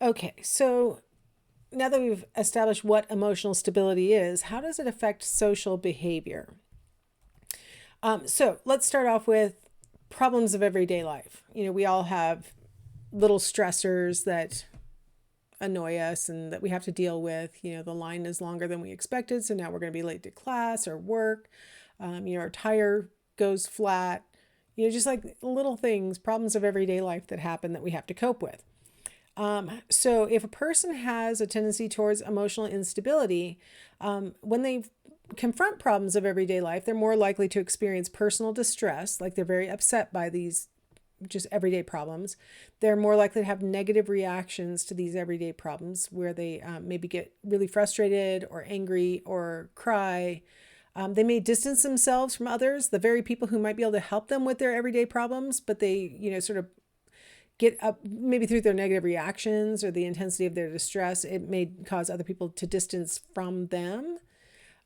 Okay, so now that we've established what emotional stability is, how does it affect social behavior? So let's start off with problems of everyday life. We all have little stressors that annoy us and that we have to deal with. The line is longer than we expected, so now we're going to be late to class or work. Our tire goes flat. Just like little things, problems of everyday life that happen that we have to cope with. So if a person has a tendency towards emotional instability, when they confront problems of everyday life, they're more likely to experience personal distress, like they're very upset by these just everyday problems. They're more likely to have negative reactions to these everyday problems where they maybe get really frustrated or angry or cry. They may distance themselves from others, the very people who might be able to help them with their everyday problems, but they, sort of get up maybe through their negative reactions or the intensity of their distress. It may cause other people to distance from them.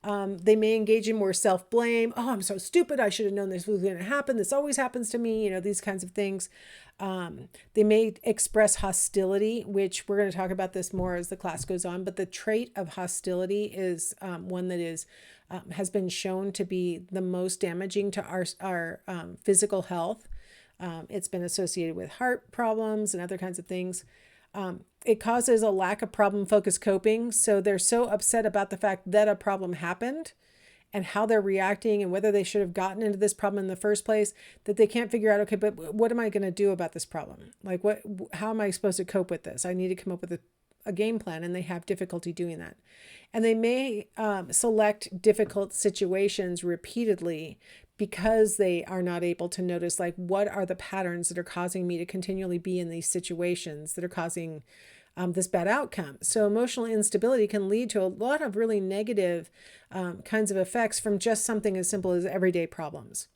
They may engage in more self-blame. Oh, I'm so stupid. I should have known this was going to happen. This always happens to me. These kinds of things. They may express hostility, which we're going to talk about this more as the class goes on. But the trait of hostility is one that is has been shown to be the most damaging to our physical health. It's been associated with heart problems and other kinds of things. It causes a lack of problem focused coping. So they're so upset about the fact that a problem happened and how they're reacting and whether they should have gotten into this problem in the first place that they can't figure out, okay, but what am I going to do about this problem? Like, how am I supposed to cope with this? I need to come up with a game plan, and they have difficulty doing that. And they may select difficult situations repeatedly because they are not able to notice, like, what are the patterns that are causing me to continually be in these situations that are causing this bad outcome. So emotional instability can lead to a lot of really negative kinds of effects from just something as simple as everyday problems.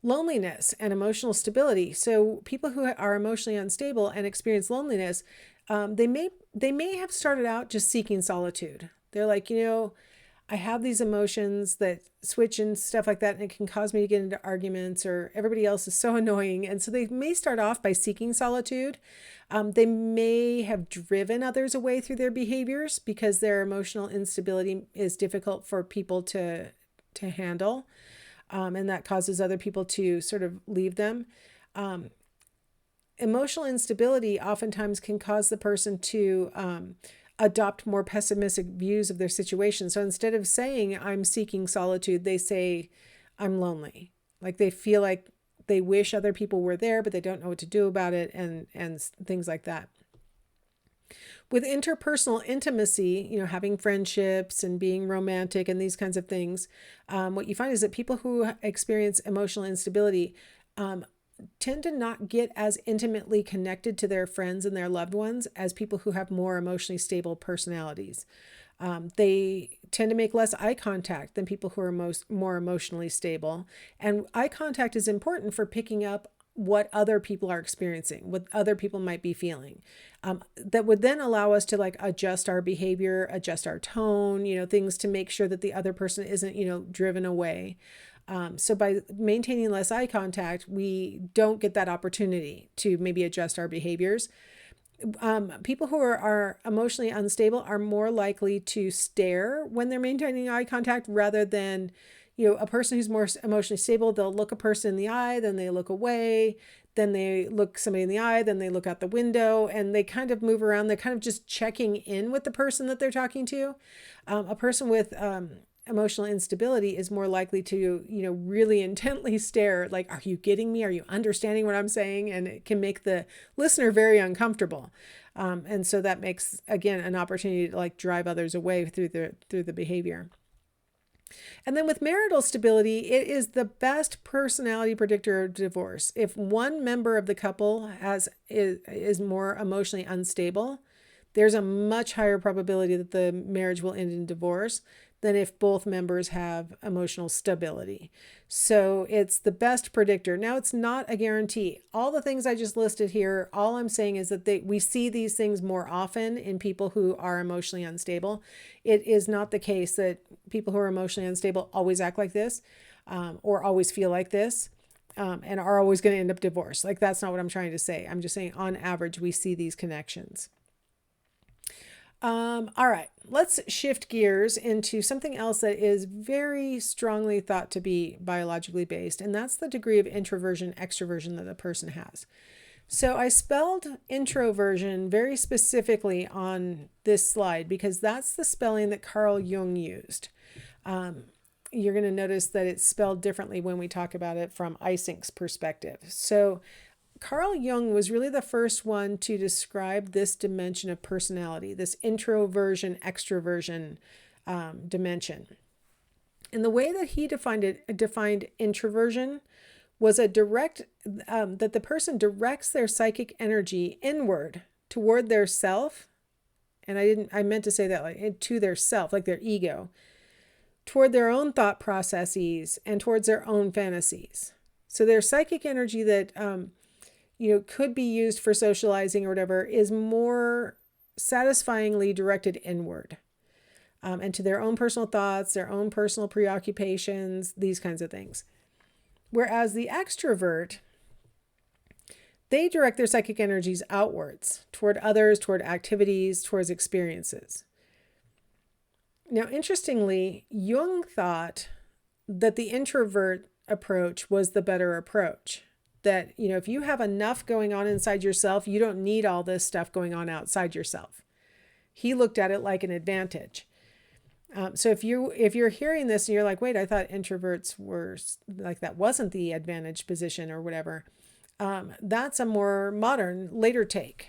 Loneliness and emotional stability. So people who are emotionally unstable and experience loneliness, they may have started out just seeking solitude. They're like, I have these emotions that switch and stuff like that, and it can cause me to get into arguments, or everybody else is so annoying. And so they may start off by seeking solitude. They may have driven others away through their behaviors because their emotional instability is difficult for people to handle. And that causes other people to sort of leave them. Emotional instability oftentimes can cause the person to adopt more pessimistic views of their situation. So instead of saying, I'm seeking solitude, they say, I'm lonely. Like they feel like they wish other people were there, but they don't know what to do about it, and things like that. With interpersonal intimacy, having friendships and being romantic and these kinds of things, what you find is that people who experience emotional instability tend to not get as intimately connected to their friends and their loved ones as people who have more emotionally stable personalities. They tend to make less eye contact than people who are more emotionally stable. And eye contact is important for picking up what other people are experiencing, what other people might be feeling. That would then allow us to like adjust our behavior, adjust our tone, things to make sure that the other person isn't, driven away. So by maintaining less eye contact, we don't get that opportunity to maybe adjust our behaviors. People who are emotionally unstable are more likely to stare when they're maintaining eye contact rather than, a person who's more emotionally stable. They'll look a person in the eye, then they look away, then they look somebody in the eye, then they look out the window, and they kind of move around. They're kind of just checking in with the person that they're talking to. A person with emotional instability is more likely to, really intently stare, like, are you getting me? Are you understanding what I'm saying? And it can make the listener very uncomfortable. And so that makes, again, an opportunity to like drive others away through the behavior. And then with marital stability, it is the best personality predictor of divorce. If one member of the couple is more emotionally unstable, there's a much higher probability that the marriage will end in divorce than if both members have emotional stability. So it's the best predictor. Now, it's not a guarantee. All the things I just listed here, all I'm saying is that we see these things more often in people who are emotionally unstable. It is not the case that people who are emotionally unstable always act like this or always feel like this. and are always going to end up divorced. Like, that's not what I'm trying to say. I'm just saying on average, we see these connections. All right, let's shift gears into something else that is very strongly thought to be biologically based, and that's the degree of introversion, extroversion that a person has. So I spelled introversion very specifically on this slide because that's the spelling that Carl Jung used. You're going to notice that it's spelled differently when we talk about it from Eysenk's perspective. So Carl Jung was really the first one to describe this dimension of personality, this introversion, extroversion dimension. And the way that he defined introversion was that the person directs their psychic energy inward toward their self. And I meant to say that like to their self, like their ego, toward their own thought processes and towards their own fantasies. So their psychic energy that, could be used for socializing or whatever is more satisfyingly directed inward, and to their own personal thoughts, their own personal preoccupations, these kinds of things. Whereas the extrovert, they direct their psychic energies outwards, toward others, toward activities, towards experiences. Now, interestingly, Jung thought that the introvert approach was the better approach. That, if you have enough going on inside yourself, you don't need all this stuff going on outside yourself. He looked at it like an advantage. So if you're hearing this and you're like, wait, I thought introverts were like, that wasn't the advantage position or whatever. That's a more modern, later take.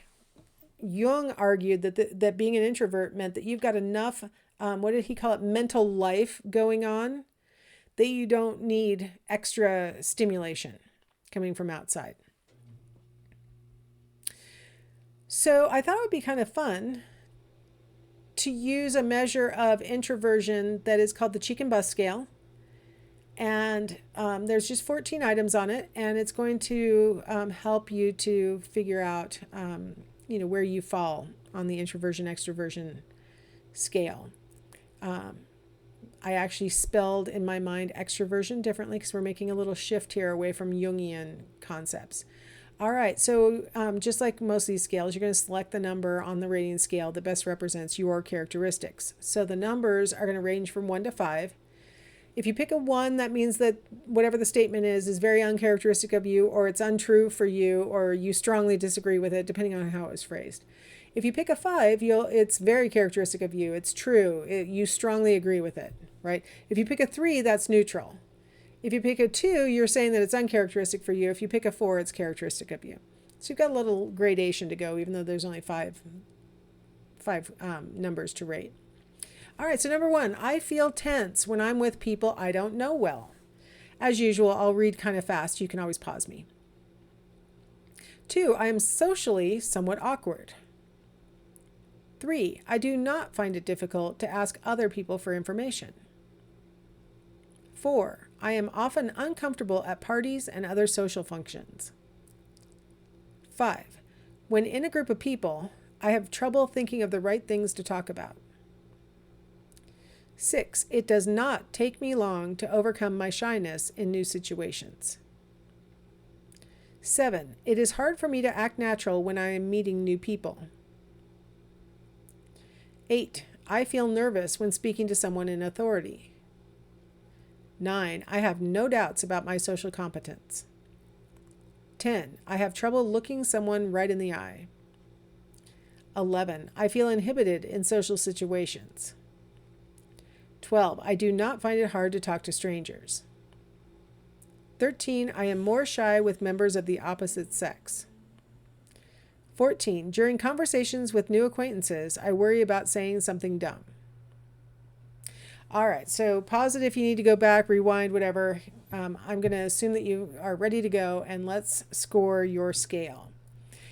Jung argued that being an introvert meant that you've got enough, what did he call it, mental life going on, that you don't need extra stimulation coming from outside. So I thought it would be kind of fun to use a measure of introversion that is called the cheek and bust scale. And there's just 14 items on it, and it's going to help you to figure out, where you fall on the introversion, extroversion scale. I actually spelled in my mind extroversion differently because we're making a little shift here away from Jungian concepts. All right, so just like most of these scales, you're going to select the number on the rating scale that best represents your characteristics. So the numbers are going to range from 1 to 5. If you pick a 1, that means that whatever the statement is very uncharacteristic of you, or it's untrue for you, or you strongly disagree with it, depending on how it was phrased. If you pick a 5, it's very characteristic of you. It's true. You strongly agree with it, right? If you pick a 3, that's neutral. If you pick a 2, you're saying that it's uncharacteristic for you. If you pick a 4, it's characteristic of you. So you've got a little gradation to go, even though there's only five numbers to rate. All right, so number 1, I feel tense when I'm with people I don't know well. As usual, I'll read kind of fast. You can always pause me. 2, I am socially somewhat awkward. 3, I do not find it difficult to ask other people for information. 4, I am often uncomfortable at parties and other social functions. 5, when in a group of people, I have trouble thinking of the right things to talk about. 6, it does not take me long to overcome my shyness in new situations. 7, it is hard for me to act natural when I am meeting new people. 8, I feel nervous when speaking to someone in authority. 9, I have no doubts about my social competence. 10, I have trouble looking someone right in the eye. 11, I feel inhibited in social situations. 12, I do not find it hard to talk to strangers. 13, I am more shy with members of the opposite sex. 14, during conversations with new acquaintances, I worry about saying something dumb. All right, so pause it if you need to go back, rewind, whatever. I'm going to assume that you are ready to go, and let's score your scale.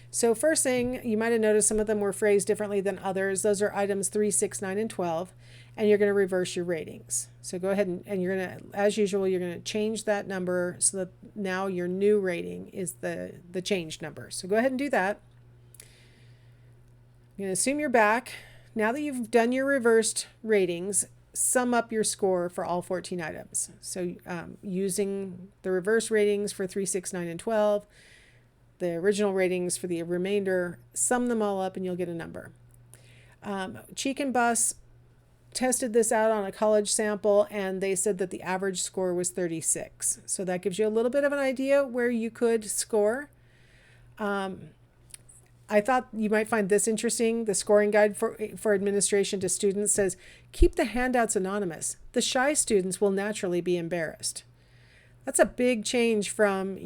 So first thing, you might have noticed some of them were phrased differently than others. Those are items 3, 6, 9, and 12, and you're going to reverse your ratings. So go ahead and you're going to, as usual, you're going to change that number so that now your new rating is the changed number. So go ahead and do that. I'm going to assume you're back. Now that you've done your reversed ratings, sum up your score for all 14 items. So using the reverse ratings for 3, 6, 9, and 12, the original ratings for the remainder, sum them all up and you'll get a number. Cheek and Bus tested this out on a college sample, and they said that the average score was 36. So that gives you a little bit of an idea where you could score. I thought you might find this interesting. The scoring guide for administration to students says, keep the handouts anonymous. The shy students will naturally be embarrassed. That's a big change from,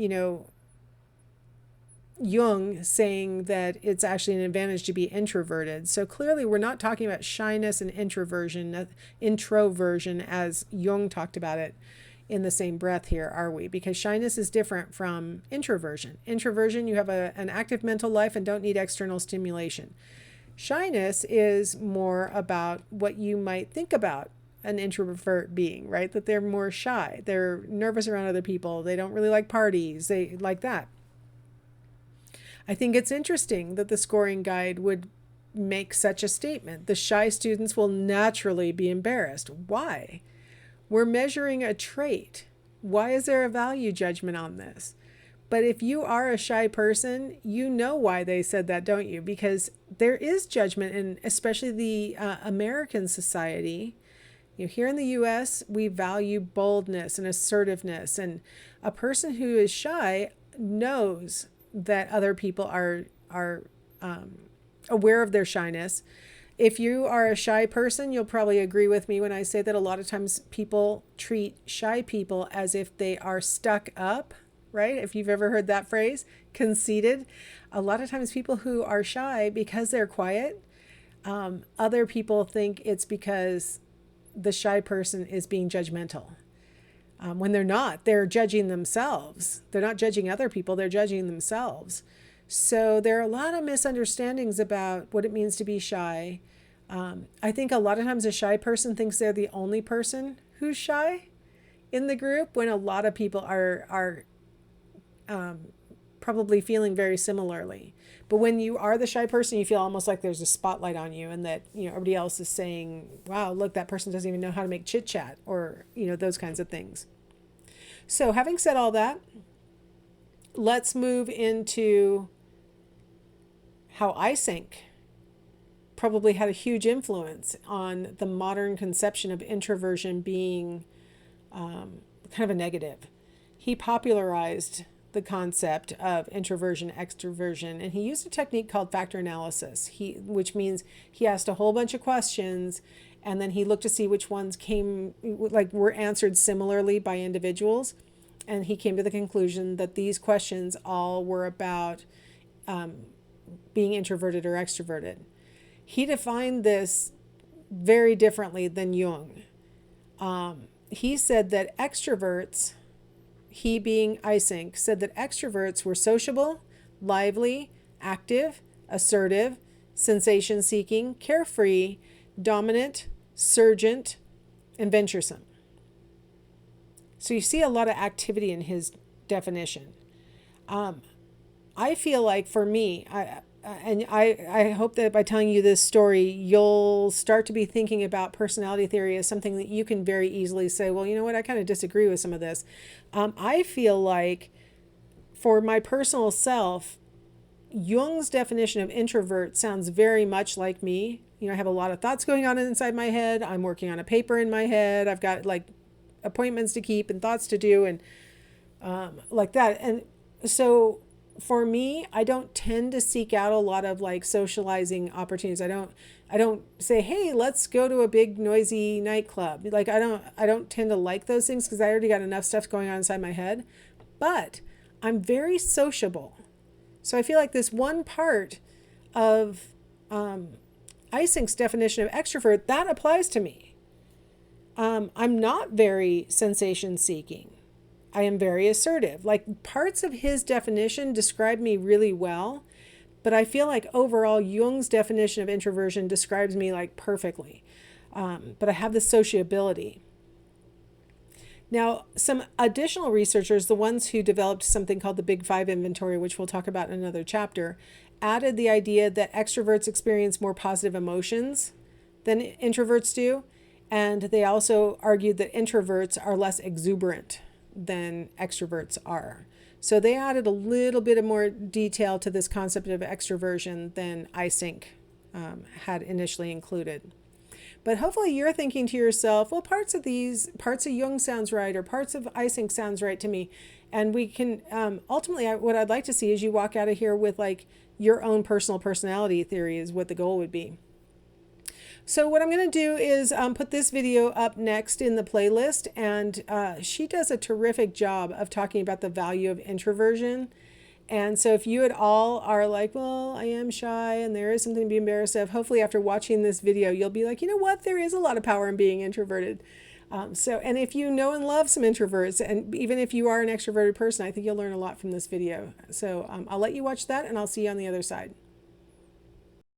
Jung saying that it's actually an advantage to be introverted. So clearly we're not talking about shyness and introversion as Jung talked about it in the same breath here, are we? Because shyness is different from introversion. Introversion, you have an active mental life and don't need external stimulation. Shyness is more about what you might think about an introvert being, right? That they're more shy. They're nervous around other people. They don't really like parties. They like that. I think it's interesting that the scoring guide would make such a statement. The shy students will naturally be embarrassed. Why? We're measuring a trait. Why is there a value judgment on this? But if you are a shy person, you know why they said that, don't you? Because there is judgment, and especially the American society. Here in the U.S., we value boldness and assertiveness, and a person who is shy knows that other people are aware of their shyness. If you are a shy person, you'll probably agree with me when I say that a lot of times people treat shy people as if they are stuck up, right? If you've ever heard that phrase, conceited. A lot of times people who are shy, because they're quiet, other people think it's because the shy person is being judgmental. When they're not, they're judging themselves. They're not judging other people, they're judging themselves. So there are a lot of misunderstandings about what it means to be shy. I think a lot of times a shy person thinks they're the only person who's shy in the group, when a lot of people are probably feeling very similarly. But when you are the shy person, you feel almost like there's a spotlight on you, and that everybody else is saying, wow, look, that person doesn't even know how to make chit chat, or those kinds of things. So having said all that, let's move into how iSync probably had a huge influence on the modern conception of introversion being kind of a negative. He popularized the concept of introversion, extroversion, and he used a technique called factor analysis, which means he asked a whole bunch of questions, and then he looked to see which ones were answered similarly by individuals, and he came to the conclusion that these questions all were about being introverted or extroverted. He defined this very differently than Jung. He said that extroverts, he being iSync, said that extroverts were sociable, lively, active, assertive, sensation-seeking, carefree, dominant, surgent, and venturesome. So you see a lot of activity in his definition. I feel like for me, I hope that by telling you this story, you'll start to be thinking about personality theory as something that you can very easily say, well, you know what, I kind of disagree with some of this. I feel like for my personal self, Jung's definition of introvert sounds very much like me. I have a lot of thoughts going on inside my head. I'm working on a paper in my head. I've got appointments to keep and thoughts to do and like that. And so for me, I don't tend to seek out a lot of socializing opportunities. I don't say, hey, let's go to a big noisy nightclub. I don't tend to like those things because I already got enough stuff going on inside my head. But I'm very sociable. So I feel like this one part of iSync's definition of extrovert, that applies to me. I'm not very sensation seeking. I am very assertive. Parts of his definition describe me really well, but I feel like overall Jung's definition of introversion describes me perfectly. But I have the sociability. Now, some additional researchers, the ones who developed something called the Big Five inventory, which we'll talk about in another chapter, added the idea that extroverts experience more positive emotions than introverts do. And they also argued that introverts are less exuberant than extroverts are. So they added a little bit of more detail to this concept of extroversion than Eysenck had initially included. But hopefully you're thinking to yourself, well, parts of Jung sounds right, or parts of Eysenck sounds right to me. And we can, ultimately, what I'd like to see is you walk out of here with like your own personal personality theory is what the goal would be. So what I'm going to do is put this video up next in the playlist. And she does a terrific job of talking about the value of introversion. And so if you at all are like, well, I am shy and there is something to be embarrassed of, hopefully after watching this video, you'll be like, you know what, there is a lot of power in being introverted. And if you know and love some introverts, and even if you are an extroverted person, I think you'll learn a lot from this video. So I'll let you watch that, and I'll see you on the other side.